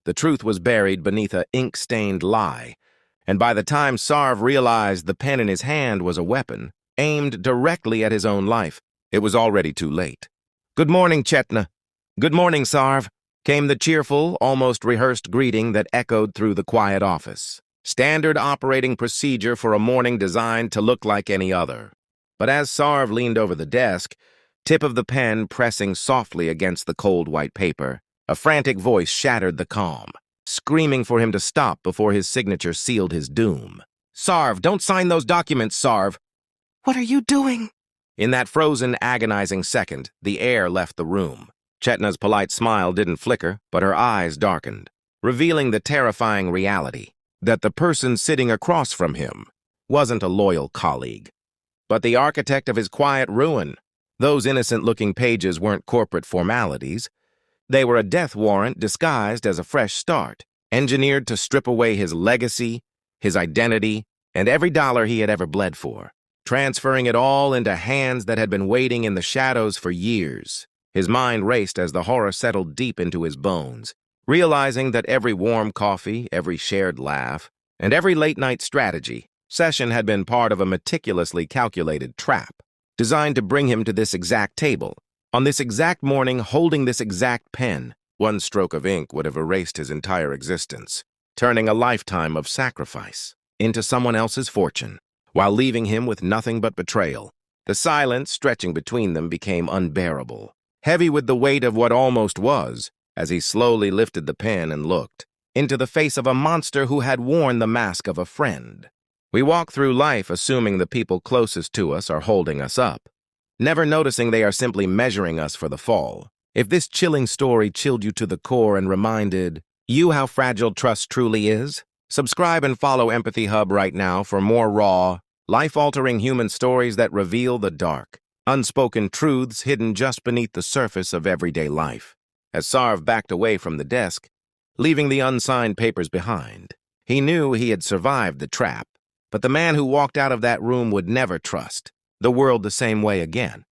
The truth was buried beneath a ink-stained lie, and by the time Sarv realized the pen in his hand was a weapon, aimed directly at his own life, it was already too late. "Good morning, Chetna." "Good morning, Sarv," came the cheerful, almost rehearsed greeting that echoed through the quiet office. Standard operating procedure for a morning designed to look like any other. But as Sarv leaned over the desk, tip of the pen pressing softly against the cold white paper, a frantic voice shattered the calm, screaming for him to stop before his signature sealed his doom. "Sarv, don't sign those documents, Sarv!" "What are you doing?" In that frozen, agonizing second, the air left the room. Chetna's polite smile didn't flicker, but her eyes darkened, revealing the terrifying reality that the person sitting across from him wasn't a loyal colleague, but the architect of his quiet ruin. Those innocent-looking pages weren't corporate formalities. They were a death warrant disguised as a fresh start, engineered to strip away his legacy, his identity, and every dollar he had ever bled for, transferring it all into hands that had been waiting in the shadows for years. His mind raced as the horror settled deep into his bones, realizing that every warm coffee, every shared laugh, and every late-night strategy session had been part of a meticulously calculated trap, designed to bring him to this exact table, on this exact morning, holding this exact pen. One stroke of ink would have erased his entire existence, turning a lifetime of sacrifice into someone else's fortune, while leaving him with nothing but betrayal. The silence stretching between them became unbearable, heavy with the weight of what almost was, as he slowly lifted the pen and looked into the face of a monster who had worn the mask of a friend. We walk through life assuming the people closest to us are holding us up, never noticing they are simply measuring us for the fall. If this chilling story chilled you to the core and reminded you how fragile trust truly is, subscribe and follow Empathy Hub right now for more raw, life-altering human stories that reveal the dark, unspoken truths hidden just beneath the surface of everyday life. As Sarv backed away from the desk, leaving the unsigned papers behind, he knew he had survived the trap, but the man who walked out of that room would never trust the world the same way again.